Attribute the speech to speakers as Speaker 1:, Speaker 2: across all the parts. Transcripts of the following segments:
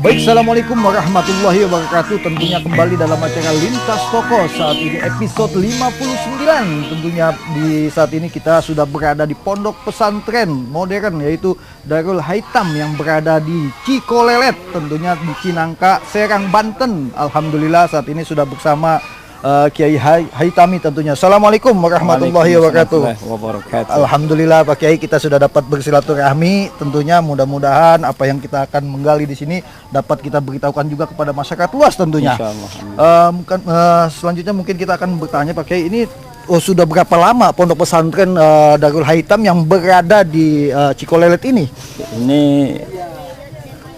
Speaker 1: Baik, assalamualaikum warahmatullahi wabarakatuh. Tentunya kembali dalam acara Lintas Tokoh. Saat ini episode 59. Tentunya di saat ini kita sudah berada di pondok pesantren modern, yaitu Darul Haitam yang berada di Cikolelet, tentunya di Cinangka, Serang, Banten. Alhamdulillah saat ini sudah bersama Kiai Haitami tentunya. Assalamualaikum warahmatullahi wabarakatuh. Alhamdulillah Pak Kiai, kita sudah dapat bersilaturahmi. Tentunya mudah-mudahan apa yang kita akan menggali di sini dapat kita beritahukan juga kepada masyarakat luas tentunya. Selanjutnya mungkin kita akan bertanya Pak Kiai, ini sudah berapa lama pondok pesantren Darul Haitam yang berada di Cikolelet ini?
Speaker 2: Ini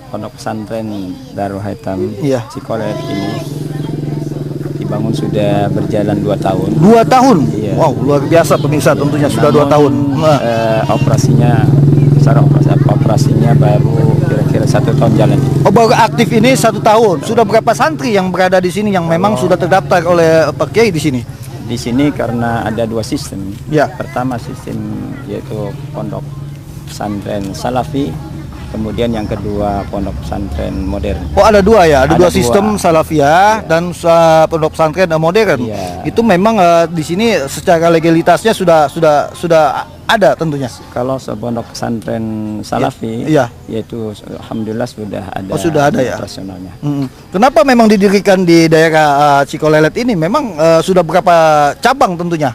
Speaker 2: pondok pesantren Darul Haitam Cikolelet ini dibangun sudah berjalan 2 tahun.
Speaker 1: 2 tahun?
Speaker 2: Iya.
Speaker 1: Wow, luar biasa pemirsa, tentunya sudah 2 tahun.
Speaker 2: Operasinya baru kira-kira 1 tahun jalan.
Speaker 1: Oh, baru aktif ini 1 tahun. Sudah berapa santri yang berada di sini yang memang sudah terdaftar oleh Pak Kiai di sini?
Speaker 2: Di sini karena ada 2 sistem.
Speaker 1: Ya.
Speaker 2: Pertama sistem yaitu pondok pesantren Salafi. Kemudian yang kedua pondok pesantren modern. Oh, ada 2 ya, ada 2 sistem Salafiyah dan pondok pesantren modern. Iya. Itu memang di sini secara legalitasnya sudah ada tentunya. Kalau pondok pesantren Salafi, yaitu alhamdulillah sudah ada. Oh, sudah ada ya. Operasionalnya. Kenapa memang didirikan di daerah Cikolelet ini? Memang sudah berapa cabang tentunya?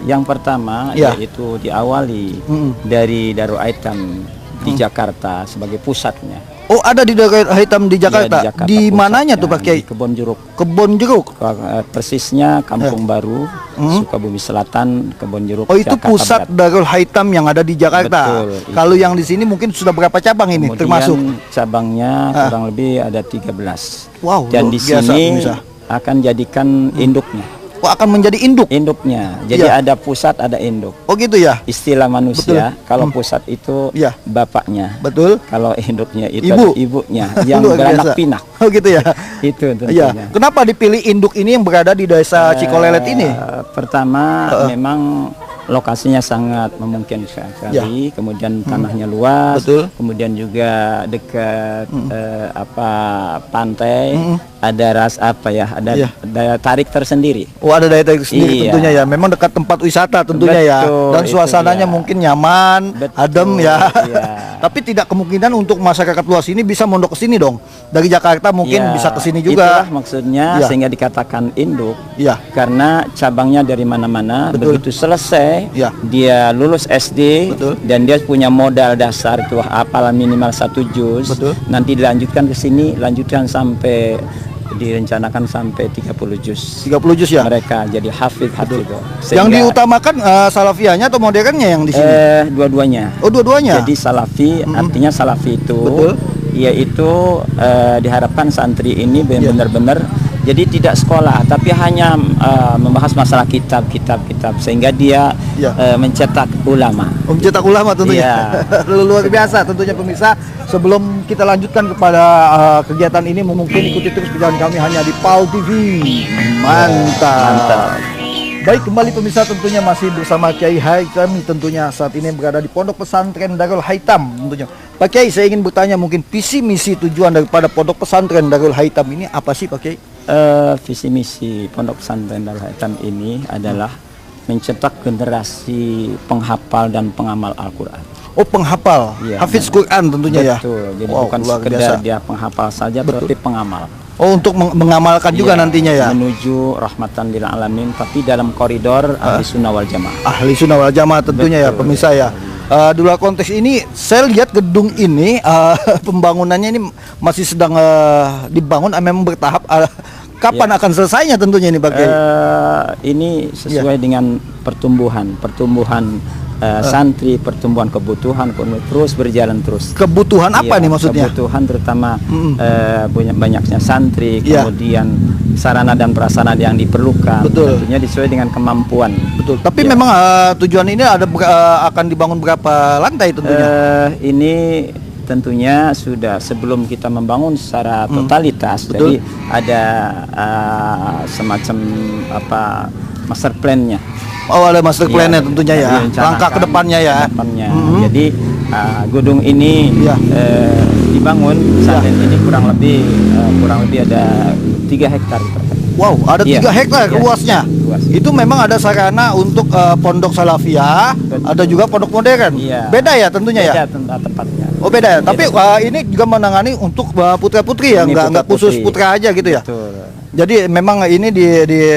Speaker 2: Yang pertama yaitu diawali dari Darul Haitam di Jakarta sebagai pusatnya. Oh, ada di Darul Haitam di Jakarta. Ya, di mananya tuh Pak Kiai? Kebon Jeruk. Kebon Jeruk. Persisnya Kampung Baru, Sukabumi Selatan, Kebon Jeruk. Oh, itu Jakarta pusat Barat. Darul Haitam yang ada di Jakarta. Betul. Kalau yang di sini mungkin sudah berapa cabang ini? Kemudian termasuk cabangnya kurang lebih ada 13. Wow. Dan di sini akan jadikan induknya. Oh, akan menjadi induknya. Jadi ada pusat, ada induk. Oh, gitu ya. Istilah manusia. Betul. Kalau pusat itu bapaknya. Betul. Kalau induknya itu ibunya yang beranak pinak. Oh, gitu ya. Itu tentunya. Kenapa dipilih induk ini yang berada di desa Cikolelet ini? Pertama memang lokasinya sangat memungkinkan sekali, kemudian tanahnya luas, kemudian juga dekat pantai, ada daya tarik tersendiri. Oh, ada daya tarik sendiri tentunya ya. Memang dekat tempat wisata tentunya ya. Dan suasananya mungkin nyaman, adem ya. Tapi tidak kemungkinan untuk masyarakat luas ini bisa mondok ke sini dong. Dari Jakarta mungkin bisa ke sini juga. Itulah maksudnya sehingga dikatakan induk. Karena cabangnya dari mana-mana, begitu selesai dia lulus SD dan dia punya modal dasar itu hafalan minimal 1 juz. Nanti dilanjutkan ke sini, lanjutkan sampai direncanakan sampai 30 juz. 30 juz ya. Mereka jadi hafid. Yang diutamakan salafiyahnya atau modernnya yang di sini? Dua-duanya. Oh, dua-duanya. Jadi salafi artinya salafi itu yaitu diharapkan santri ini benar-benar jadi tidak sekolah tapi hanya membahas masalah kitab sehingga dia mencetak ulama. Mencetak ulama tentunya. Luar biasa tentunya pemirsa. Sebelum kita lanjutkan kepada kegiatan ini, mungkin ikuti terus perjalanan kami hanya di PAL TV. Mantap. Baik, kembali pemirsa, tentunya masih bersama Kiai Haitami tentunya saat ini berada di pondok pesantren Darul Haitam tentunya. Pak Kiai, saya ingin bertanya mungkin visi misi tujuan daripada pondok pesantren Darul Haitam ini apa sih Pak Kiai? Visi misi pondok pesantren Darul Haitam ini adalah mencetak generasi penghafal dan pengamal Al-Quran. Oh, penghafal, hafiz Quran tentunya. Betul. Jadi bukan sekedar dia penghafal saja, berarti pengamal. Oh, untuk mengamalkan juga nantinya ya. Menuju rahmatan lil alamin, tapi dalam koridor ahli sunnah wal jamaah. Ahli sunnah wal jamaah tentunya. Betul, ya pemirsa ya. Di luar konteks ini saya lihat gedung ini pembangunannya ini masih sedang dibangun, memang bertahap. Kapan akan selesainya tentunya ini Pak Kiai? Ini sesuai dengan pertumbuhan santri, pertumbuhan kebutuhan terus berjalan terus. Kebutuhan apa nih maksudnya? Kebutuhan terutama banyaknya santri, kemudian sarana dan prasarana yang diperlukan. Tentunya sesuai dengan kemampuan. Betul. Tapi memang tujuan ini akan dibangun berapa lantai tentunya? Ini tentunya sudah sebelum kita membangun secara totalitas. Jadi ada semacam master plan-nya. Oh, ada master plan-nya tentunya ya. Langkah ke depannya ya. Jadi Gedung ini
Speaker 1: Ya.
Speaker 2: dibangun saat ini kurang lebih ada 3 hektar.
Speaker 1: Wow, ada
Speaker 2: Iya.
Speaker 1: 3 hektar
Speaker 2: Iya.
Speaker 1: luasnya.
Speaker 2: Luas.
Speaker 1: Itu memang ada sarana untuk pondok salafiyah,
Speaker 2: Betul.
Speaker 1: ada juga pondok modern.
Speaker 2: Iya.
Speaker 1: Beda ya tentunya ya.
Speaker 2: Beda tempatnya.
Speaker 1: Oh beda ya.
Speaker 2: Beda.
Speaker 1: Tapi ini juga menangani untuk putra-putri ya,
Speaker 2: Ini
Speaker 1: nggak khusus
Speaker 2: putra-putri.
Speaker 1: putra aja gitu ya.
Speaker 2: Betul.
Speaker 1: Jadi memang ini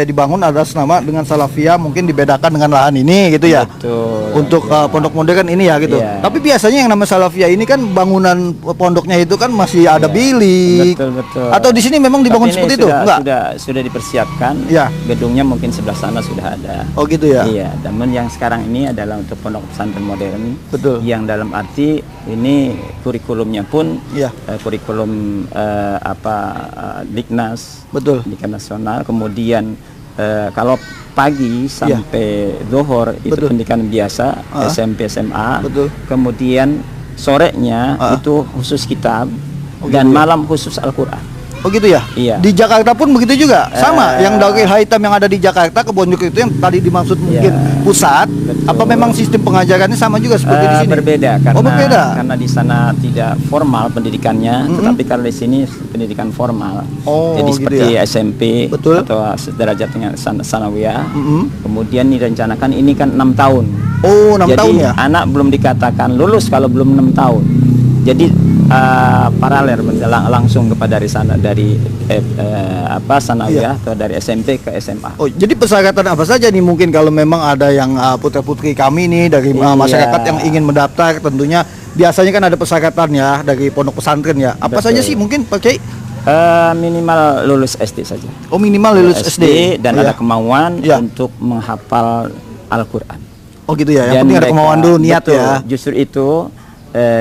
Speaker 1: dibangun atas nama dengan salafiyah, mungkin dibedakan dengan lahan ini gitu ya.
Speaker 2: Betul.
Speaker 1: Untuk
Speaker 2: Ya.
Speaker 1: pondok modern ini ya gitu.
Speaker 2: Iya.
Speaker 1: Tapi biasanya yang namanya salafiyah ini kan bangunan pondoknya itu kan masih ada
Speaker 2: Iya.
Speaker 1: bilik.
Speaker 2: Betul.
Speaker 1: Atau di sini memang dibangun
Speaker 2: Tapi ini
Speaker 1: seperti itu? Enggak.
Speaker 2: Sudah dipersiapkan.
Speaker 1: Iya.
Speaker 2: Gedungnya mungkin sebelah sana sudah ada.
Speaker 1: Oh gitu ya.
Speaker 2: Iya, namun yang sekarang ini adalah untuk pondok pesantren modern.
Speaker 1: Betul.
Speaker 2: Yang dalam arti ini kurikulumnya pun
Speaker 1: Iya.
Speaker 2: kurikulum Diknas,
Speaker 1: Betul.
Speaker 2: Pendidikan Nasional. Kemudian kalau pagi sampai zuhur itu
Speaker 1: Betul.
Speaker 2: pendidikan biasa,
Speaker 1: Ah.
Speaker 2: SMP, SMA.
Speaker 1: Betul.
Speaker 2: Kemudian sorenya itu khusus kitab dan malam khusus Al-Qur'an.
Speaker 1: Oh gitu ya?
Speaker 2: Iya.
Speaker 1: Di Jakarta pun begitu juga? Sama, yang Darul Haitam yang ada di Jakarta, Kebon Joko itu yang tadi dimaksud mungkin pusat.
Speaker 2: Betul.
Speaker 1: Apa memang sistem pengajarannya sama juga seperti di sini?
Speaker 2: Berbeda
Speaker 1: Oh berbeda?
Speaker 2: karena di sana tidak formal pendidikannya, tetapi kalau di sini pendidikan formal.
Speaker 1: Oh,
Speaker 2: Jadi
Speaker 1: gitu
Speaker 2: seperti
Speaker 1: ya?
Speaker 2: SMP
Speaker 1: Betul.
Speaker 2: atau sederajat dengan sanawiyah.
Speaker 1: Mm-mm.
Speaker 2: Kemudian direncanakan ini kan 6 tahun.
Speaker 1: Oh 6
Speaker 2: Jadi
Speaker 1: tahun ya?
Speaker 2: anak belum dikatakan lulus kalau belum 6 tahun. Jadi paralel langsung kepada dari sana dari sanawiyah atau dari SMP ke SMA.
Speaker 1: Oh jadi persyaratan apa saja nih mungkin kalau memang ada yang putra-putri kami nih dari
Speaker 2: Iya.
Speaker 1: masyarakat yang ingin mendaftar, tentunya biasanya kan ada persyaratan ya dari pondok pesantren ya. Apa
Speaker 2: Betul.
Speaker 1: saja sih mungkin Pak Kiai?
Speaker 2: Minimal lulus SD saja.
Speaker 1: Oh minimal lulus SD
Speaker 2: dan
Speaker 1: Oh,
Speaker 2: ada
Speaker 1: ya.
Speaker 2: kemauan
Speaker 1: Ya.
Speaker 2: untuk menghafal Al-Qur'an.
Speaker 1: Oh gitu ya, yang
Speaker 2: Dan
Speaker 1: penting ada
Speaker 2: mereka-
Speaker 1: kemauan dulu, niat
Speaker 2: betul,
Speaker 1: ya.
Speaker 2: Justru itu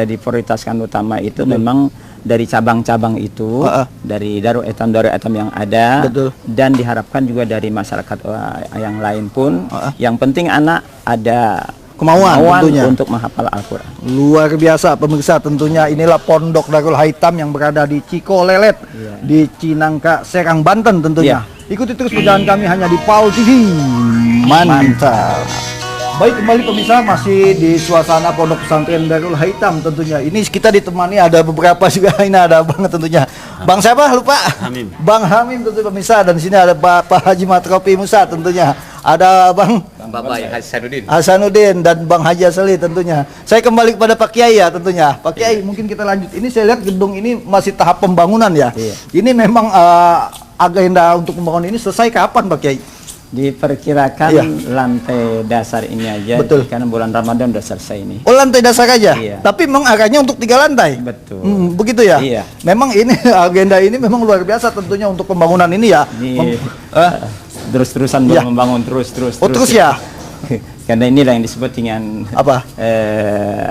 Speaker 2: diprioritaskan utama itu memang dari cabang-cabang itu, dari Darul Etam yang ada,
Speaker 1: Betul.
Speaker 2: dan diharapkan juga dari masyarakat yang lain pun. Yang penting anak ada
Speaker 1: Kemauan tentunya.
Speaker 2: untuk menghafal Al-Qur'an.
Speaker 1: Luar biasa pemirsa, tentunya inilah Pondok Darul Haitam yang berada di Cikolelet, di Cinangka, Serang, Banten tentunya. Ikuti terus perjalanan kami hanya di PAL TV. Mantap. Baik, kembali pemirsa, masih di suasana Pondok Pesantren Darul Haitam tentunya. Ini kita ditemani ada beberapa juga, ini ada Bang tentunya. Bang siapa? Lupa.
Speaker 3: Hamim.
Speaker 1: Bang Hamim tentu pemirsa, dan di sini ada Pak Haji Matropi Musa tentunya. Ada Bang
Speaker 3: Bapak ya Hasanuddin.
Speaker 1: Hasanuddin dan Bang Haji Asli tentunya. Saya kembali kepada Pak Kiai ya tentunya. Pak Kiai, mungkin kita lanjut. Ini saya lihat gedung ini masih tahap pembangunan ya.
Speaker 2: Iya.
Speaker 1: Ini memang agenda untuk pembangunan ini selesai kapan Pak Kiai?
Speaker 2: Diperkirakan
Speaker 1: Iya.
Speaker 2: lantai dasar ini aja,
Speaker 1: Betul.
Speaker 2: karena bulan Ramadan udah selesai ini.
Speaker 1: Oh lantai dasar aja?
Speaker 2: Iya.
Speaker 1: Tapi memang arahnya untuk 3 lantai?
Speaker 2: Betul.
Speaker 1: Begitu ya?
Speaker 2: Iya.
Speaker 1: Memang ini agenda ini memang luar biasa tentunya untuk pembangunan ini ya.
Speaker 2: Ini terus-terusan
Speaker 1: Iya.
Speaker 2: membangun terus.
Speaker 1: Oh, terus ya?
Speaker 2: Karena inilah yang disebut dengan
Speaker 1: Apa?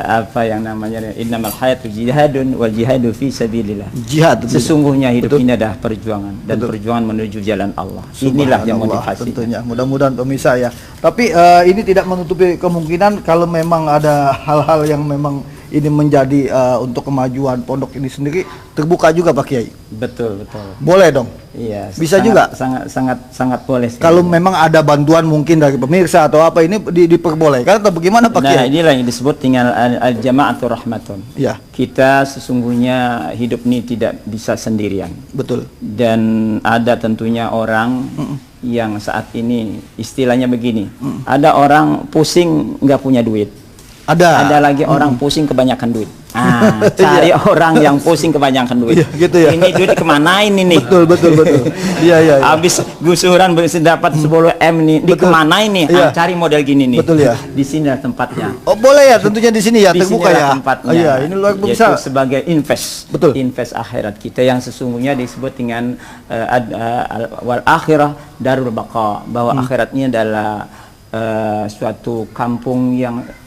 Speaker 2: apa yang namanya innamal hayatu jihadun wal jihadu fi sabilillah.
Speaker 1: Jihad. tentunya.
Speaker 2: Sesungguhnya hidup
Speaker 1: Betul.
Speaker 2: ini adalah perjuangan dan
Speaker 1: Betul.
Speaker 2: perjuangan menuju jalan Allah. Inilah yang
Speaker 1: Subhanallah,
Speaker 2: motivasi.
Speaker 1: tentunya. Mudah-mudahan pemirsa ya. Tapi ini tidak menutupi kemungkinan kalau memang ada hal-hal yang memang ini menjadi untuk kemajuan pondok ini sendiri, terbuka juga Pak Kiai.
Speaker 2: Betul.
Speaker 1: Boleh dong.
Speaker 2: Iya.
Speaker 1: Bisa
Speaker 2: sangat-
Speaker 1: juga?
Speaker 2: sangat boleh. sekali.
Speaker 1: Kalau memang ada bantuan mungkin dari pemirsa atau apa ini diperbolehkan atau bagaimana Pak
Speaker 2: Nah,
Speaker 1: Kiai?
Speaker 2: inilah yang disebut dengan al-jama'atu rahmatun.
Speaker 1: Ya,
Speaker 2: Kita sesungguhnya hidup ini tidak bisa sendirian.
Speaker 1: betul.
Speaker 2: Dan ada tentunya orang yang saat ini istilahnya begini, ada orang pusing nggak punya duit, ada lagi orang pusing kebanyakan duit. Cari orang yang pusing kebanyakan duit.
Speaker 1: Iya, gitu ya.
Speaker 2: Ini duit kemanain ini?
Speaker 1: Betul. Iya.
Speaker 2: Habis gusuran dapat 10 M nih, dikemanain nih?
Speaker 1: Iya.
Speaker 2: Cari model gini nih.
Speaker 1: Betul ya.
Speaker 2: Di sini tempatnya.
Speaker 1: Oh boleh ya, tentunya di sini ya,
Speaker 2: Di
Speaker 1: terbuka
Speaker 2: sinilah
Speaker 1: ya.
Speaker 2: tempatnya.
Speaker 1: Oh, iya, ini luar
Speaker 2: Yaitu
Speaker 1: biasa.
Speaker 2: sebagai
Speaker 1: Betul.
Speaker 2: invest akhirat kita yang sesungguhnya disebut dengan wal akhirah darul baqa, bahwa akhiratnya adalah suatu kampung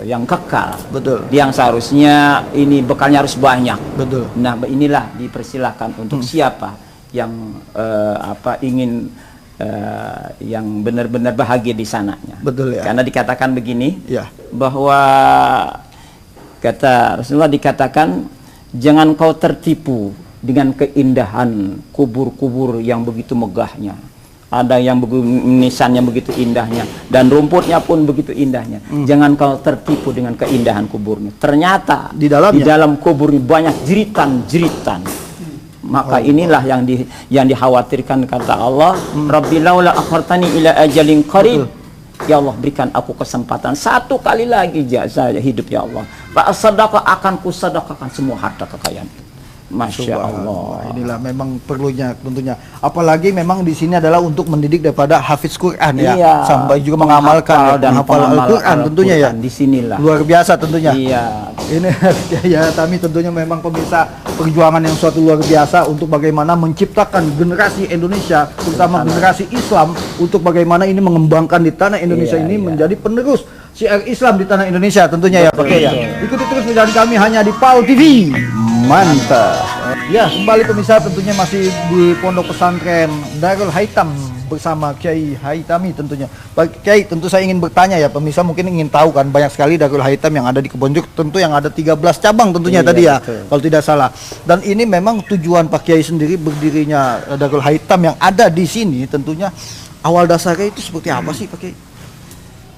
Speaker 2: yang kekal.
Speaker 1: Betul.
Speaker 2: Yang seharusnya ini bekalnya harus banyak.
Speaker 1: Betul.
Speaker 2: Nah, inilah dipersilahkan untuk siapa yang ingin yang benar-benar bahagia di sananya.
Speaker 1: Betul ya.
Speaker 2: Karena dikatakan begini,
Speaker 1: Ya.
Speaker 2: bahwa kata Rasulullah dikatakan jangan kau tertipu dengan keindahan kubur-kubur yang begitu megahnya. ada yang nisannya begitu indahnya, dan rumputnya pun begitu indahnya. Jangan kau tertipu dengan keindahan kuburnya. Ternyata
Speaker 1: Di dalamnya?
Speaker 2: di dalam kubur ini banyak jeritan-jeritan. Maka inilah yang dikhawatirkan, kata Allah, Rabbi laula akhartani ila ajalin qarib. Ya Allah, berikan aku kesempatan satu kali lagi saya hidup, ya Allah. Fa asaddaqa, akan kusedekahkan semua harta kekayaan. Masya Allah.
Speaker 1: Inilah memang perlunya tentunya. Apalagi memang di sini adalah untuk mendidik daripada hafiz Quran ya,
Speaker 2: Iya,
Speaker 1: sampai juga mengamalkan
Speaker 2: dan
Speaker 1: menghafal Al-Quran tentunya ya.
Speaker 2: Di sinilah.
Speaker 1: Luar biasa tentunya.
Speaker 2: Iya.
Speaker 1: Ini ya kami tentunya memang pemirsa, perjuangan yang suatu luar biasa untuk bagaimana menciptakan generasi Indonesia, terutama generasi Islam, untuk bagaimana ini mengembangkan di tanah Indonesia
Speaker 2: Iya,
Speaker 1: ini
Speaker 2: iya.
Speaker 1: menjadi penerus syiar Islam di tanah Indonesia tentunya ya, Pak ya. Ikuti terus dengan kami hanya di PAL TV. Mantap. Ya, kembali pemirsa, tentunya masih di Pondok Pesantren Darul Haitam bersama Kiai Haitami tentunya. Pak Kiai, tentu saya ingin bertanya ya, pemirsa mungkin ingin tahu kan, banyak sekali Darul Haitam yang ada di Kebonjeruk, tentu yang ada 13 cabang tentunya
Speaker 2: Iya,
Speaker 1: tadi ya,
Speaker 2: betul.
Speaker 1: kalau tidak salah. Dan ini memang tujuan Pak Kiai sendiri berdirinya Darul Haitam yang ada di sini, tentunya awal dasarnya itu seperti apa sih Pak Kiai?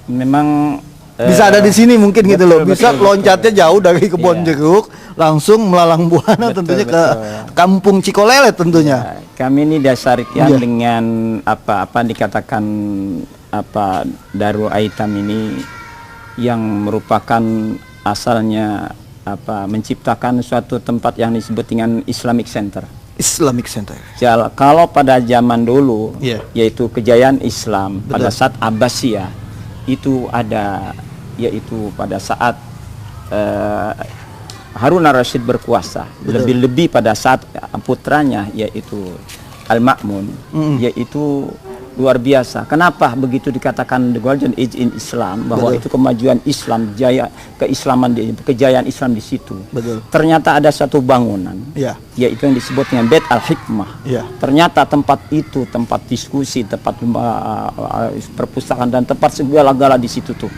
Speaker 2: Memang
Speaker 1: Bisa ada di sini mungkin gitu loh,
Speaker 2: betul,
Speaker 1: bisa
Speaker 2: betul,
Speaker 1: loncatnya jauh dari Kebon
Speaker 2: Iya.
Speaker 1: Jeruk langsung melalang buana
Speaker 2: Betul,
Speaker 1: tentunya ke
Speaker 2: betul.
Speaker 1: Kampung Cikolelet tentunya.
Speaker 2: kami ini dasarkan
Speaker 1: Iya.
Speaker 2: dengan apa dikatakan Darul Aitam ini yang merupakan asalnya menciptakan suatu tempat yang disebut dengan Islamic Center.
Speaker 1: Islamic Center.
Speaker 2: Kalau pada zaman dulu,
Speaker 1: Iya.
Speaker 2: yaitu kejayaan Islam pada
Speaker 1: Betul.
Speaker 2: saat Abbasiyah itu ada, yaitu pada saat Harun al-Rasyid berkuasa,
Speaker 1: Betul.
Speaker 2: lebih-lebih pada saat putranya yaitu Al-Ma'mun, yaitu luar biasa. Kenapa begitu dikatakan the golden age in Islam, bahwa
Speaker 1: Betul.
Speaker 2: itu kemajuan Islam, kejayaan Islam di situ.
Speaker 1: Betul.
Speaker 2: Ternyata ada satu bangunan,
Speaker 1: Ya.
Speaker 2: yaitu yang disebut dengan Bait Al-Hikmah.
Speaker 1: Ya.
Speaker 2: Ternyata tempat itu tempat diskusi, tempat perpustakaan, dan tempat segala-gala di situ tuh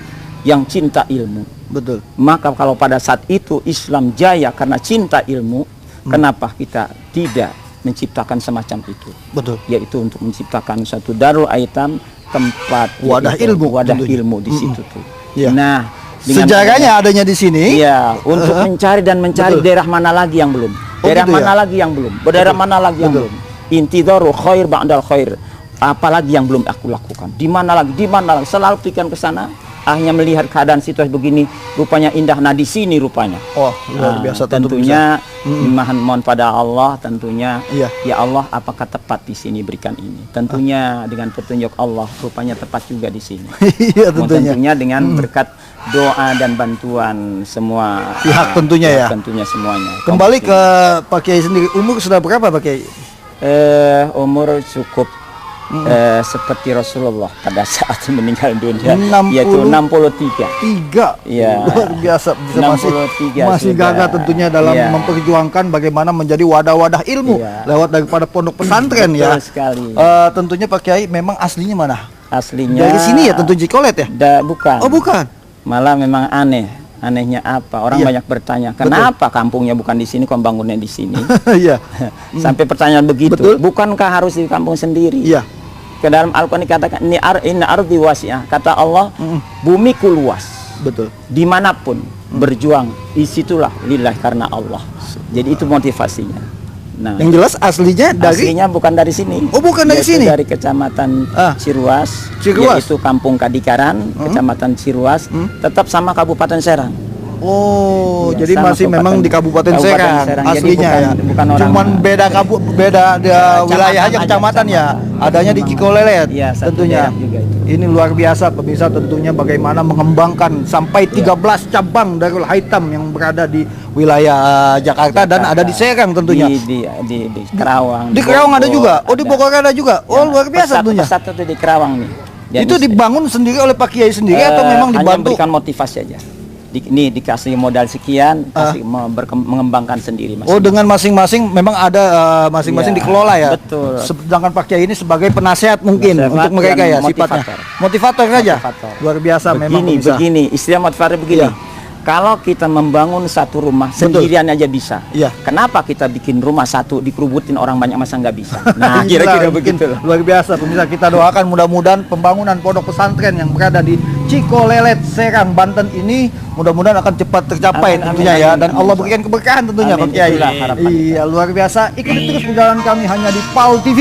Speaker 2: yang cinta ilmu.
Speaker 1: Betul.
Speaker 2: Maka kalau pada saat itu Islam jaya karena cinta ilmu, kenapa kita tidak menciptakan semacam itu?
Speaker 1: Betul.
Speaker 2: Yaitu untuk menciptakan satu Darul Aitam, tempat
Speaker 1: Wadah
Speaker 2: yaitu
Speaker 1: ilmu
Speaker 2: wadah
Speaker 1: tentunya.
Speaker 2: ilmu di situ tuh.
Speaker 1: Iya.
Speaker 2: Nah, dengan
Speaker 1: Sejarahnya adanya di sini.
Speaker 2: iya, untuk mencari
Speaker 1: Betul.
Speaker 2: daerah mana lagi yang belum.
Speaker 1: Oh,
Speaker 2: Daerah
Speaker 1: gitu
Speaker 2: mana
Speaker 1: ya?
Speaker 2: lagi yang belum. Daerah mana lagi yang
Speaker 1: Betul.
Speaker 2: belum. Intidharu khair ba'dal khair. Apalagi yang belum aku lakukan. Di mana lagi? Di mana lagi? Selalu pikiran ke sana. Akhirnya melihat keadaan situasi begini, rupanya indah. Nah, di sini rupanya.
Speaker 1: Oh, luar biasa tentu
Speaker 2: Tentunya mohon pada Allah, tentunya
Speaker 1: Iya.
Speaker 2: ya Allah, apakah tepat di sini berikan ini? Tentunya dengan petunjuk Allah, rupanya tepat juga di sini.
Speaker 1: Iya tentunya.
Speaker 2: Tentunya dengan berkat doa dan bantuan semua
Speaker 1: Pihak tentunya ya.
Speaker 2: tentunya semuanya.
Speaker 1: Kembali ke Pak Kiai sendiri, umur sudah berapa Pak Kiai?
Speaker 2: Umur cukup seperti Rasulullah pada saat meninggal dunia,
Speaker 1: 60.
Speaker 2: yaitu 63.
Speaker 1: 3.
Speaker 2: Iya.
Speaker 1: Luar biasa, bisa
Speaker 2: 63
Speaker 1: masih
Speaker 2: sudah.
Speaker 1: gagah tentunya dalam
Speaker 2: Iya.
Speaker 1: memperjuangkan bagaimana menjadi wadah-wadah ilmu
Speaker 2: Iya.
Speaker 1: lewat daripada pondok pesantren ya.
Speaker 2: Betul sekali.
Speaker 1: Tentunya Pak Kiai memang aslinya mana?
Speaker 2: Aslinya
Speaker 1: Dari sini ya, tentu Cikolet ya?
Speaker 2: bukan.
Speaker 1: Oh bukan.
Speaker 2: Malah memang anehnya apa? Orang
Speaker 1: Iya.
Speaker 2: banyak bertanya, kenapa kampungnya bukan di sini, kok bangunnya di sini?
Speaker 1: Iya.
Speaker 2: Sampai pertanyaan begitu.
Speaker 1: Betul.
Speaker 2: Bukankah harus di kampung sendiri?
Speaker 1: Iya.
Speaker 2: Ke dalam Al-Quran dikatakan inna ardi wasi'ah. Kata Allah, bumiku luas.
Speaker 1: Betul.
Speaker 2: Dimanapun berjuang, disitulah lillah, karena Allah. Jadi itu motivasinya. Nah,
Speaker 1: Yang jelas aslinya dari
Speaker 2: aslinya bukan dari sini.
Speaker 1: Oh, bukan dari
Speaker 2: Yaitu
Speaker 1: sini?
Speaker 2: Dari kecamatan Ciruas,
Speaker 1: Ciruas.
Speaker 2: yaitu Kampung Kadikaran, kecamatan Ciruas, tetap sama Kabupaten Serang.
Speaker 1: Oh,
Speaker 2: Iya,
Speaker 1: jadi
Speaker 2: sama
Speaker 1: masih memang di Kabupaten Serang,
Speaker 2: Serang. Jadi
Speaker 1: aslinya ya.
Speaker 2: bukan orang.
Speaker 1: Cuman beda wilayah aja, kecamatan ya. Adanya di Cikolelet
Speaker 2: Iya, satu
Speaker 1: tentunya.
Speaker 2: daerah juga itu.
Speaker 1: Ini luar biasa pemirsa, tentunya bagaimana mengembangkan sampai 13 cabang Darul Haitam yang berada di wilayah Jakarta dan ada di Serang tentunya.
Speaker 2: Di Kerawang.
Speaker 1: Di Kerawang ada juga. Oh, di
Speaker 2: ada.
Speaker 1: Bogor ada juga. Oh,
Speaker 2: Ya,
Speaker 1: luar biasa tentunya.
Speaker 2: Pesat itu di Kerawang nih. Jadi,
Speaker 1: Itu dibangun sendiri oleh Pak Kiai sendiri atau memang
Speaker 2: hanya
Speaker 1: dibantu?
Speaker 2: berikan motivasi aja. Ini dikasih modal sekian, mengembangkan sendiri.
Speaker 1: Oh, dengan masing-masing memang ada masing-masing
Speaker 2: Iya,
Speaker 1: dikelola ya.
Speaker 2: betul.
Speaker 1: Sedangkan Pak Kiai ini sebagai penasehat mungkin
Speaker 2: Penasehat
Speaker 1: untuk mereka
Speaker 2: dan
Speaker 1: ya sifatnya. Motivator saja.
Speaker 2: Motivator.
Speaker 1: Luar biasa memang pemirsa.
Speaker 2: Begini, istilah motivator begini.
Speaker 1: Iya.
Speaker 2: Kalau kita membangun satu rumah
Speaker 1: Betul.
Speaker 2: sendirian aja bisa.
Speaker 1: Iya.
Speaker 2: Kenapa kita bikin rumah satu dikerubutin orang banyak masa nggak bisa? Nah,
Speaker 1: Inilah
Speaker 2: kira-kira
Speaker 1: mungkin
Speaker 2: begitu loh.
Speaker 1: luar biasa pemirsa, kita doakan mudah-mudahan pembangunan pondok pesantren yang berada di Cikolelet, Serang, Banten ini mudah-mudahan akan cepat tercapai
Speaker 2: Amin,
Speaker 1: tentunya
Speaker 2: amin,
Speaker 1: ya,
Speaker 2: amin.
Speaker 1: dan Allah berikan keberkahan tentunya
Speaker 2: Amin,
Speaker 1: Pak Kiai.
Speaker 2: itulah harapan
Speaker 1: Iya, luar biasa. Ikuti terus perjalanan kami hanya di PAL TV.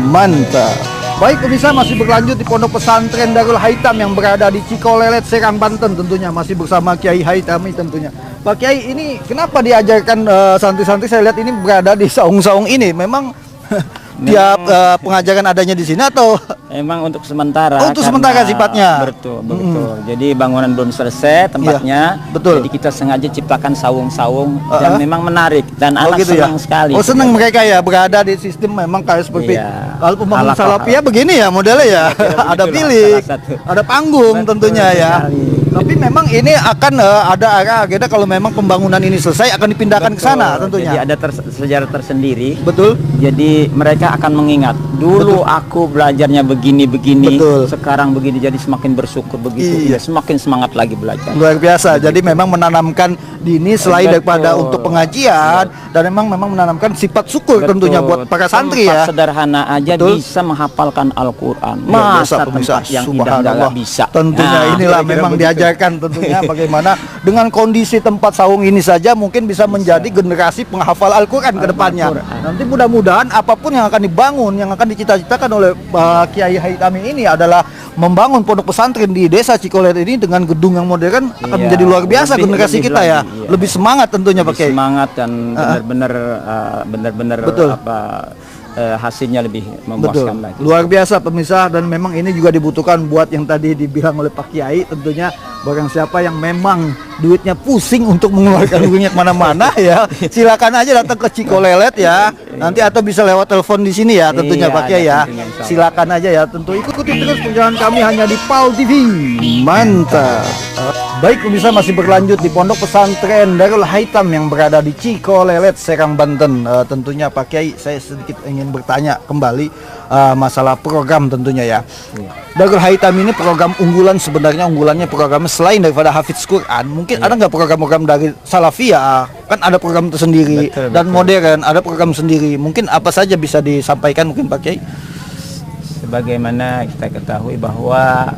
Speaker 1: Mantap. Baik pemirsa, masih berlanjut di pondok pesantren Darul Haitam yang berada di Cikolelet, Serang, Banten tentunya, masih bersama Kiai Haitami tentunya. Pak Kiai, ini kenapa diajarkan santri-santri, saya lihat ini berada di saung-saung ini, memang tiap pengajaran adanya di sini atau
Speaker 2: Emang untuk sementara.
Speaker 1: Oh, untuk
Speaker 2: karena-
Speaker 1: sementara sifatnya.
Speaker 2: Betul. Jadi bangunan belum selesai tempatnya.
Speaker 1: Iya, betul.
Speaker 2: Jadi kita sengaja ciptakan saung-saung yang memang menarik dan anak
Speaker 1: gitu ya?
Speaker 2: senang sekali.
Speaker 1: Oh, senang mereka ya berada di sistem memang kayak seperti
Speaker 2: Iya.
Speaker 1: kalau pembangun
Speaker 2: Ala
Speaker 1: Salafiyah begini ya modelnya ya.
Speaker 2: Kira-kira
Speaker 1: Ada
Speaker 2: begitulah,
Speaker 1: bilik,
Speaker 2: salah satu.
Speaker 1: ada panggung
Speaker 2: Betul
Speaker 1: tentunya ya.
Speaker 2: sekali.
Speaker 1: Tapi memang ini akan ada arah agenda kalau memang pembangunan ini selesai akan dipindahkan ke sana
Speaker 2: Betul.
Speaker 1: tentunya.
Speaker 2: Jadi ada sejarah tersendiri.
Speaker 1: Betul.
Speaker 2: Jadi mereka akan mengingat dulu aku belajarnya begini-begini,
Speaker 1: Betul.
Speaker 2: sekarang begini, jadi semakin bersyukur begitu,
Speaker 1: Iya.
Speaker 2: ya semakin semangat lagi belajar.
Speaker 1: Luar biasa. Jadi memang menanamkan dini selain
Speaker 2: Betul.
Speaker 1: daripada untuk pengajian dan memang menanamkan sifat syukur
Speaker 2: Betul.
Speaker 1: tentunya buat para santri
Speaker 2: Tempat
Speaker 1: ya.
Speaker 2: sederhana aja
Speaker 1: Betul.
Speaker 2: bisa menghafalkan Al-Quran.
Speaker 1: Luar biasa,
Speaker 2: Masa
Speaker 1: pemirsa.
Speaker 2: tempat yang indah
Speaker 1: Subhanallah.
Speaker 2: nggak bisa.
Speaker 1: Tentunya
Speaker 2: Nah,
Speaker 1: inilah
Speaker 2: kira-kira
Speaker 1: memang
Speaker 2: begitu.
Speaker 1: diajarkan tentunya bagaimana dengan kondisi tempat saung ini saja mungkin bisa menjadi generasi penghafal Al-Quran ke depannya.
Speaker 2: Al-Quran.
Speaker 1: Nanti mudah-mudahan apapun yang akan dibangun, yang akan dicita-citakan oleh Kiai Haitami ini adalah membangun pondok pesantren di desa Cikolelet ini dengan gedung yang modern akan
Speaker 2: Iya,
Speaker 1: menjadi luar biasa
Speaker 2: lebih-
Speaker 1: generasi
Speaker 2: lebih
Speaker 1: kita ya.
Speaker 2: lagi, iya.
Speaker 1: Lebih semangat tentunya Pak
Speaker 2: Lebih
Speaker 1: Kiai.
Speaker 2: semangat dan benar-benar
Speaker 1: Betul.
Speaker 2: hasilnya lebih
Speaker 1: Betul,
Speaker 2: memuaskan lagi.
Speaker 1: luar biasa pemirsa, dan memang ini juga dibutuhkan buat yang tadi dibilang oleh Pak Kiai, tentunya barang siapa yang memang duitnya pusing untuk mengeluarkan duitnya kemana-mana ya, silakan aja datang ke Cikolelet ya, nanti atau bisa lewat telepon di sini ya tentunya
Speaker 2: Iya,
Speaker 1: Pak Kiai
Speaker 2: ada
Speaker 1: ya,
Speaker 2: tentunya, insya Allah.
Speaker 1: silakan aja ya, tentu ikuti terus perjalanan kami hanya di PAL TV. Mantap. Baik pemirsa, masih berlanjut di pondok pesantren Darul Haitam yang berada di Cikolelet, Serang, Banten. Tentunya Pak Kiai, saya sedikit ingin bertanya kembali masalah program tentunya ya. Darul Haitam ini program unggulan, sebenarnya unggulannya programnya selain daripada Hafiz Quran, mungkin ada nggak program-program dari Salafiyah? Kan ada program tersendiri,
Speaker 2: Betul,
Speaker 1: dan
Speaker 2: betul.
Speaker 1: modern ada program sendiri. Mungkin apa saja bisa disampaikan mungkin Pak Kiai?
Speaker 2: Sebagaimana kita ketahui bahwa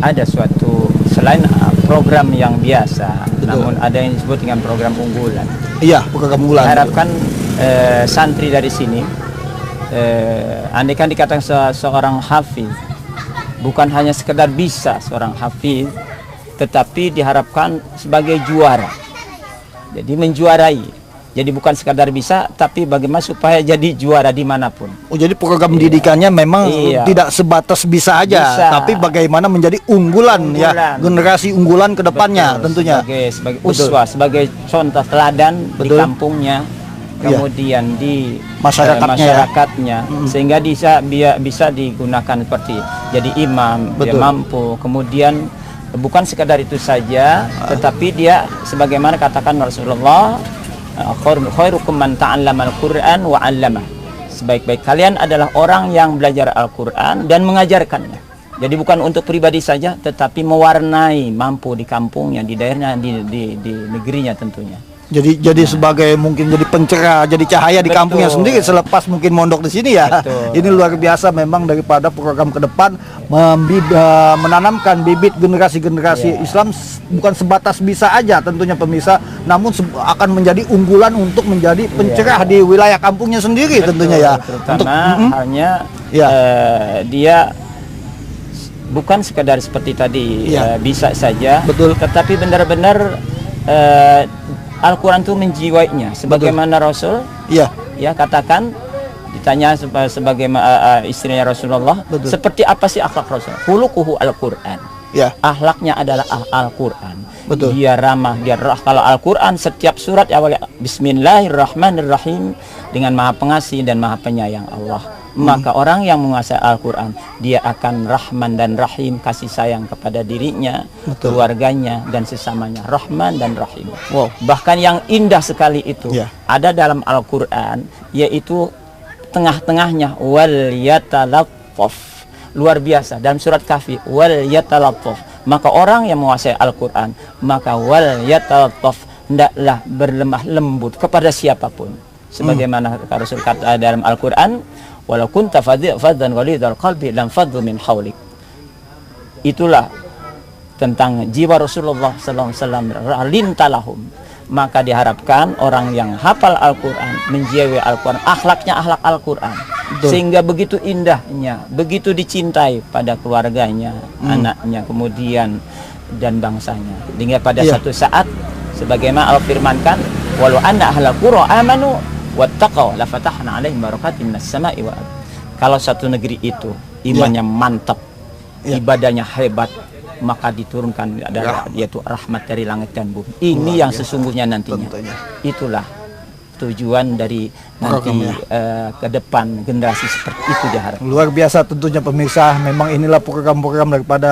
Speaker 2: ada suatu selain program yang biasa,
Speaker 1: Betul.
Speaker 2: namun ada yang disebut dengan program unggulan.
Speaker 1: Iya, program unggulan.
Speaker 2: Harapkan santri dari sini, andai kan dikatakan seorang hafiz, bukan hanya sekedar bisa seorang hafiz, tetapi diharapkan sebagai juara. Jadi menjuarai. Jadi bukan sekadar bisa, tapi bagaimana supaya jadi juara dimanapun.
Speaker 1: Oh, jadi program didikannya memang
Speaker 2: Iya.
Speaker 1: tidak sebatas bisa aja,
Speaker 2: Bisa.
Speaker 1: tapi bagaimana menjadi unggulan ya,
Speaker 2: Unggulan.
Speaker 1: generasi unggulan ke depannya
Speaker 2: Betul,
Speaker 1: tentunya.
Speaker 2: sebagai
Speaker 1: Betul.
Speaker 2: uswah, sebagai contoh teladan di
Speaker 1: Betul.
Speaker 2: kampungnya,
Speaker 1: Iya.
Speaker 2: kemudian di
Speaker 1: Masyarakatnya ya.
Speaker 2: masyarakatnya, sehingga bisa digunakan seperti jadi imam, dia
Speaker 1: Betul.
Speaker 2: mampu. Kemudian bukan sekadar itu saja, tetapi dia sebagaimana katakan Rasulullah, khairukum man ta'allama al-Qur'an wa 'allamah. Sebaik-baik kalian adalah orang yang belajar Al-Qur'an dan mengajarkannya. Jadi bukan untuk pribadi saja, tetapi mewarnai, mampu di kampungnya, di daerahnya, di negerinya tentunya.
Speaker 1: Jadi sebagai mungkin jadi pencerah, jadi cahaya di
Speaker 2: Betul.
Speaker 1: kampungnya sendiri selepas mungkin mondok di sini ya.
Speaker 2: Betul.
Speaker 1: Ini luar biasa memang daripada program ke depan menanamkan bibit generasi-generasi
Speaker 2: Iya.
Speaker 1: Islam bukan sebatas bisa aja tentunya pemirsa, namun akan menjadi unggulan untuk menjadi pencerah di wilayah kampungnya sendiri tentunya ya.
Speaker 2: Terutama halnya
Speaker 1: Ya.
Speaker 2: dia bukan sekadar seperti tadi
Speaker 1: Ya.
Speaker 2: bisa saja,
Speaker 1: Betul.
Speaker 2: tetapi benar-benar Al-Quran itu menjiwainya. Sebagaimana Rasul
Speaker 1: Iya.
Speaker 2: ya katakan, ditanya sebagai istrinya Rasulullah,
Speaker 1: Betul.
Speaker 2: seperti apa sih akhlak Rasul? Khuluquhu Al-Quran.
Speaker 1: Ya.
Speaker 2: Akhlaknya adalah Al-Quran.
Speaker 1: Betul.
Speaker 2: Dia ramah, kalau Al-Quran setiap surat awalnya Bismillahirrahmanirrahim, dengan Maha Pengasih dan Maha Penyayang Allah. Maka orang yang menguasai Al-Quran, dia akan Rahman dan Rahim, kasih sayang kepada dirinya,
Speaker 1: Betul.
Speaker 2: keluarganya, dan sesamanya. Rahman dan Rahim.
Speaker 1: Wow.
Speaker 2: Bahkan yang indah sekali itu
Speaker 1: Ya.
Speaker 2: ada dalam Al-Quran, yaitu tengah-tengahnya wal yatalaffaf. Luar biasa dalam surat Kahfi, wal yatalaffaf. Maka orang yang menguasai Al-Quran, maka wal yatalattaf, hendaklah berlemah lembut kepada siapapun. Sebagaimana Rasul kata dalam Al-Quran, walau kunta faddan ghalidhal qalbi lam faddu min haulik. Itulah tentang jiwa Rasulullah SAW, lintalahum. Maka diharapkan orang yang hafal Al-Quran, menjiwai Al-Quran, akhlaknya akhlak Al-Quran, sehingga begitu indahnya, begitu dicintai pada keluarganya, anaknya, kemudian dan bangsanya. Hingga pada satu saat, sebagaimana Allah firmankan, walau anna ahlal qura amanu wattaqaw la fatahna alaihim barakatim minas sama'i wal ardh. Kalau satu negeri itu imannya mantap, ibadahnya hebat, maka diturunkan adalah yaitu rahmat dari langit dan bumi. Ini yang sesungguhnya nantinya. Tentunya. Itulah tujuan dari nanti ke depan generasi seperti itu diharapkan.
Speaker 1: Luar biasa tentunya pemirsa. Memang inilah program-program daripada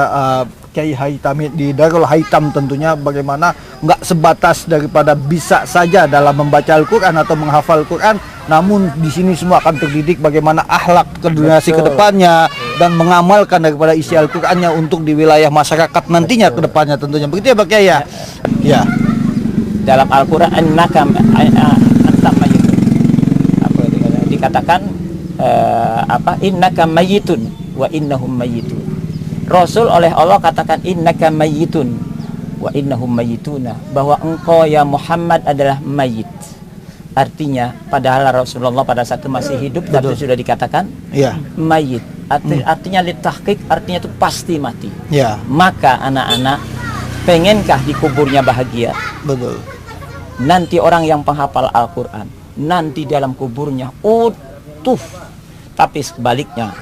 Speaker 1: Kiai Haitami di Darul Haitam, tentunya bagaimana nggak sebatas daripada bisa saja dalam membaca Al-Quran atau menghafal Al-Quran, namun di sini semua akan terdidik bagaimana akhlak generasi kedepannya dan mengamalkan daripada isi Al-Qurannya untuk di wilayah masyarakat nantinya kedepannya tentunya. Begitu ya Pak Kiai ya? Ya.
Speaker 2: Dalam Al-Quran dikatakan innaka mayyitun wa innahum mayyitun. Rasul oleh Allah katakan innaka mayyitun wa innahum mayyituna, bahwa engkau ya Muhammad adalah mayit. Artinya padahal Rasulullah pada saat itu masih hidup, tapi sudah dikatakan mayit. Artinya litahqiq, artinya itu pasti mati. Maka anak-anak, pengenkah di kuburnya bahagia? Betul. Nanti orang yang penghafal Al-Quran, nanti dalam kuburnya utuh. Tapi sebaliknya,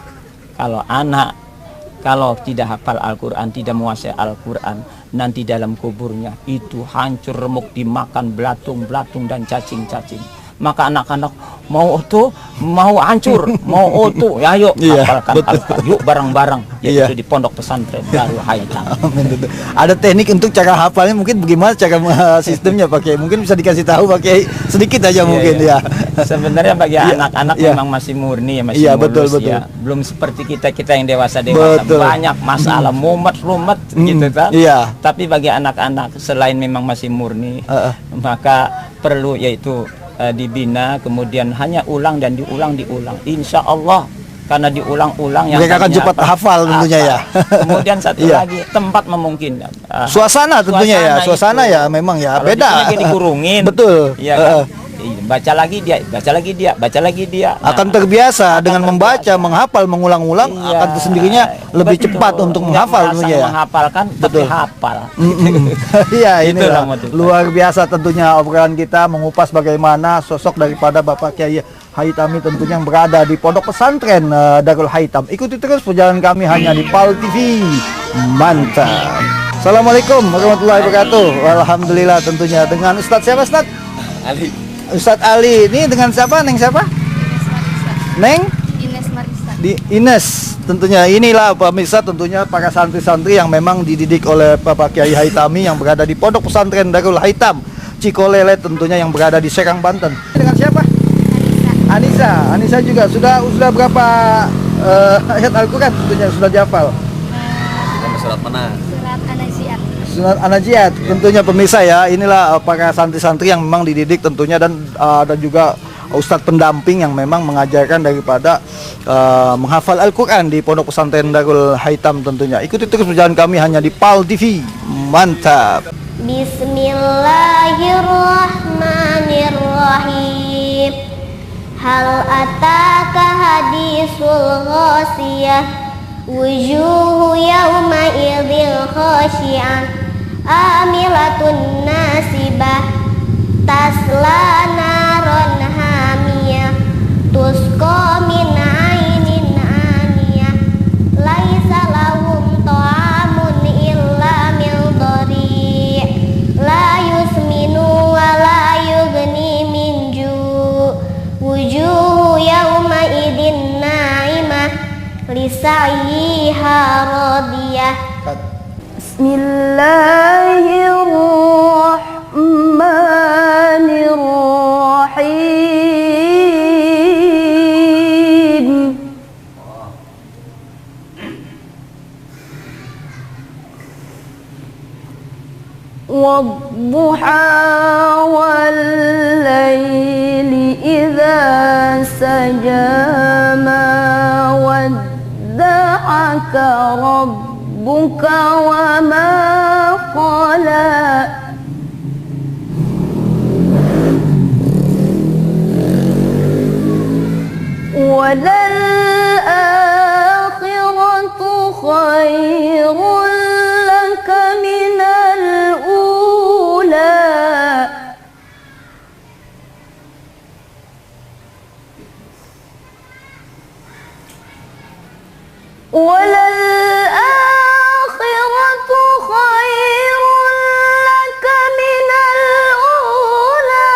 Speaker 2: kalau tidak hafal Al-Quran, tidak menguasai Al-Quran, nanti dalam kuburnya itu hancur remuk, dimakan belatung-belatung dan cacing-cacing. Maka anak-anak mau utuh, mau hancur, mau utuh, ya yuk hafalkan Al-Quran, yuk bareng-bareng, yaitu di pondok pesantren Darul Haitam.
Speaker 1: Ada teknik untuk cara hafalnya, mungkin bagaimana cara sistemnya Pak Kiai? Mungkin bisa dikasih tahu Pak Kiai sedikit aja mungkin ya.
Speaker 2: Sebenarnya bagi anak-anak memang masih murni ya, masih mulus ya. Belum seperti kita yang dewasa banyak masalah mumet gitu kan. Tapi bagi anak-anak selain memang masih murni, maka perlu yaitu dibina, kemudian hanya ulang dan diulang. Insya Allah karena diulang-ulang yang
Speaker 1: mereka akan cepat hafal tentunya ya.
Speaker 2: Kemudian satu lagi, tempat memungkinkan.
Speaker 1: Suasana tentunya suasana itu, memang ya kalau beda.
Speaker 2: Dikurungin.
Speaker 1: Betul.
Speaker 2: Ya kan? Baca lagi dia.
Speaker 1: Akan terbiasa dengan membaca, menghafal, mengulang-ulang, akan sendirinya lebih cepat untuk menghafal tentunya ya.
Speaker 2: Menghafalkan tapi hafal.
Speaker 1: Iya, ini luar biasa tentunya obrolan kita mengupas bagaimana sosok daripada Bapak Kiai Haitami tentunya yang berada di pondok pesantren Darul Haitam. Ikuti terus perjalanan kami hanya di PAL TV. Mantap. Assalamualaikum warahmatullahi wabarakatuh. Alhamdulillah tentunya dengan Ustadz siapa Ustadz?
Speaker 3: Ali.
Speaker 1: Ustadz Ali, ini dengan siapa? Neng siapa? Neng?
Speaker 4: Ines Marisa.
Speaker 1: Di Ines, tentunya inilah pemirsa tentunya para santri-santri yang memang dididik oleh Bapak Kiai Haitami yang berada di pondok pesantren Darul Haitam Cikolele tentunya yang berada di Serang, Banten. Dengan siapa? Anissa juga sudah berapa ayat Al-Quran tentunya sudah dihafal?
Speaker 3: Surat mana?
Speaker 4: Surat An-Nazi'at.
Speaker 1: Surat An-Nazi'at tentunya pemirsa ya. Inilah para santri-santri yang memang dididik tentunya dan juga ustadz pendamping yang memang mengajarkan daripada menghafal Al-Quran di pondok pesantren Darul Haitam tentunya. Ikuti terus perjalanan kami hanya di PAL TV. Mantap.
Speaker 4: Bismillahirrahmanirrahim. Hal ataka hadisul ghasiyah, wujuhu yawma idzil khashi'ah, amilatun nasibah, tasla naron hamiyah, tusqa min ainin aniyah, laisa lahum ta'amun illa min dhari', la yusminu wa la yughni min ju', wujuhu yawma idzin na'imah, lisa'yiha radiyah. Bismillahirrahmanirrahim.
Speaker 5: saja ma wadda'aka rabbuka wa ma qala. Walal akhiratu khairun laka minal ula. Walal akhiratu khairun laka minal ula.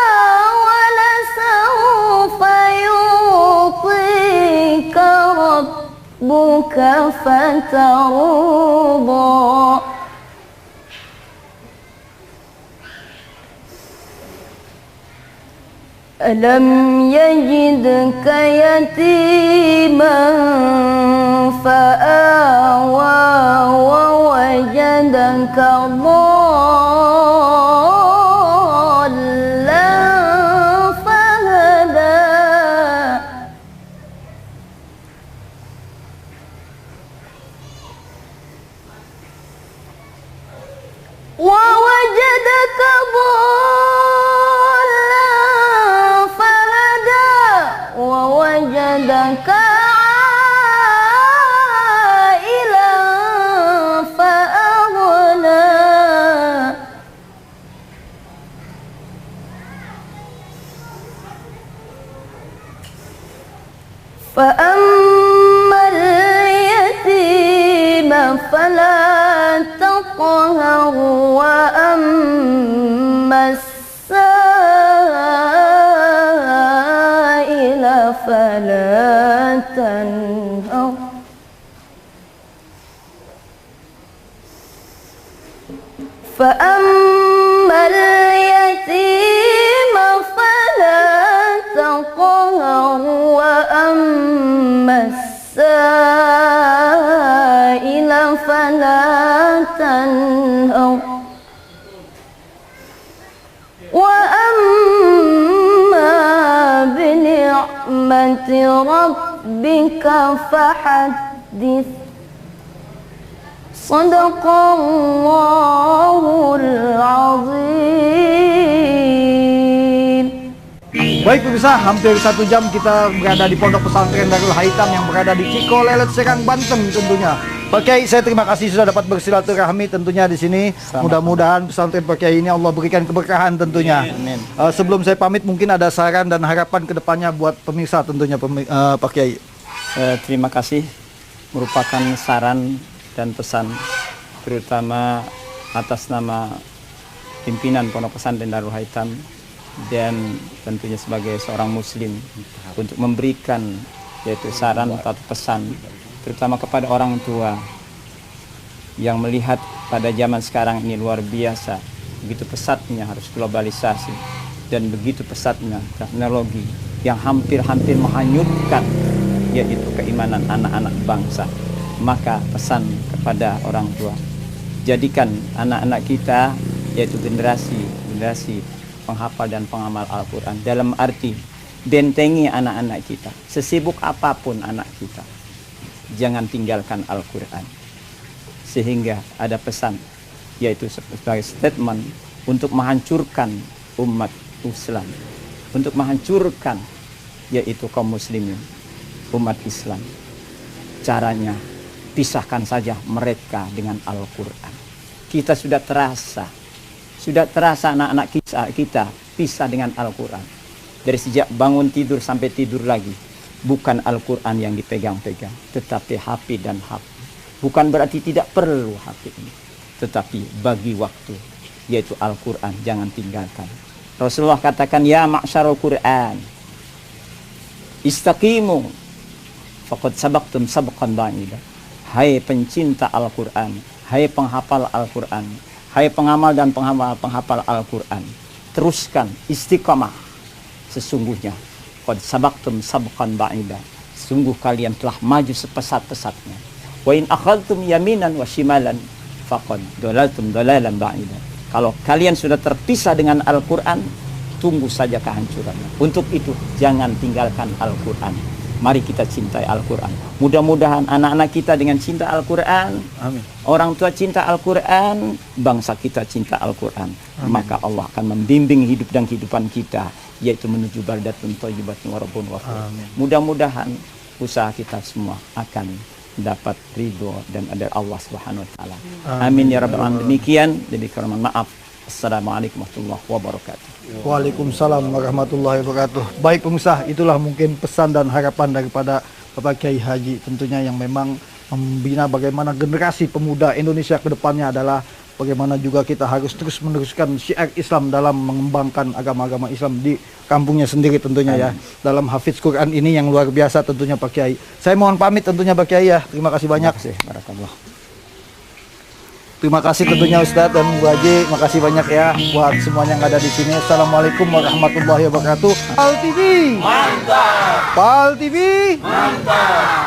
Speaker 5: Walasawfa yu'tika rabbuka fatarda. Alam yajidka yatiman fa'awa wa wajadaka dhallan fahada. Wa wajadaka dhallan fahada. Wa wajadaka فأما اليتيم فلا تقهر وأما السائل فلا تنهر. فأما اليتيم فلا تقهر وأما السائل فلا تنهر. وأما بنعمة ربك فحدث. Sadaqallahul azim.
Speaker 1: Baik pemirsa, hampir 1 jam kita berada di Pondok Pesantren Darul Haitam yang berada di Ciko Lelet, Serang, Banten tentunya. Pak Kiai, saya terima kasih sudah dapat bersilaturahmi tentunya di sini. Mudah-mudahan pesantren Pak Kiai ini Allah berikan keberkahan tentunya.
Speaker 2: Amin.
Speaker 1: Sebelum saya pamit, mungkin ada saran dan harapan ke depannya buat pemirsa tentunya Pak Kiai.
Speaker 2: Terima kasih, merupakan saran dan pesan terutama atas nama pimpinan Pondok Pesantren Darul Haitam dan tentunya sebagai seorang muslim untuk memberikan yaitu saran atau pesan terutama kepada orang tua yang melihat pada zaman sekarang ini luar biasa, begitu pesatnya harus globalisasi dan begitu pesatnya teknologi yang hampir-hampir menghanyutkan yaitu keimanan anak-anak bangsa. Maka pesan kepada orang tua, jadikan anak-anak kita yaitu generasi penghafal dan pengamal Al-Quran. Dalam arti bentengi anak-anak kita, sesibuk apapun anak kita, jangan tinggalkan Al-Quran. Sehingga ada pesan yaitu sebagai statement untuk menghancurkan umat Islam, untuk menghancurkan yaitu kaum muslimin, umat Islam. Caranya pisahkan saja mereka dengan Al-Quran. Kita sudah terasa anak-anak kita pisah dengan Al-Quran. Dari sejak bangun tidur sampai tidur lagi, bukan Al-Quran yang dipegang-pegang, tetapi HP dan HP. Bukan berarti tidak perlu HP ini, tetapi bagi waktu, yaitu Al-Quran, jangan tinggalkan. Rasulullah katakan, ya ma'syarul Quran, istaqimu, faqad sabaqtum sabqan ba'ida. Hai pencinta Al-Quran, hai penghafal Al-Quran, hai pengamal dan penghafal Al-Quran, teruskan istiqamah. Sesungguhnya qad sabaqtum sabqan ba'ida, sungguh kalian telah maju sepesat-pesatnya. Wa in akhadtum yaminan wa shimalan faqad dalaltum dalalan ba'ida. Kalau kalian sudah terpisah dengan Al-Quran, tunggu saja kehancurannya. Untuk itu jangan tinggalkan Al-Quran. Mari kita cintai Al-Quran. Mudah-mudahan anak-anak kita dengan cinta Al-Quran,
Speaker 1: Amin.
Speaker 2: orang tua cinta Al-Quran, bangsa kita cinta Al-Quran. Maka Allah akan membimbing hidup dan kehidupan kita, yaitu menuju baldatun thayyibatun wa rabbun ghafur. Mudah-mudahan usaha kita semua akan dapat ridho dan ada Allah Subhanahu wa taala. Amin ya rabbal alamin. Demikian, demikian maaf. Assalamualaikum warahmatullahi wabarakatuh.
Speaker 1: Waalaikumsalam warahmatullahi wabarakatuh. Baik pemirsa, itulah mungkin pesan dan harapan daripada Bapak Kiai Haji, tentunya yang memang membina bagaimana generasi pemuda Indonesia ke depannya adalah bagaimana juga kita harus terus meneruskan syiar Islam dalam mengembangkan agama-agama Islam di kampungnya sendiri tentunya ya. Dalam hafiz Quran ini yang luar biasa tentunya Pak Kiai. Saya mohon pamit tentunya Pak Kiai ya. Terima kasih banyak.
Speaker 2: Terima kasih. Barakallah.
Speaker 1: Terima kasih tentunya Ustadz dan Bu Haji. Makasih banyak ya buat semuanya yang ada di sini. Assalamualaikum warahmatullahi wabarakatuh. Pal TV. Mantap. Pal TV. Mantap.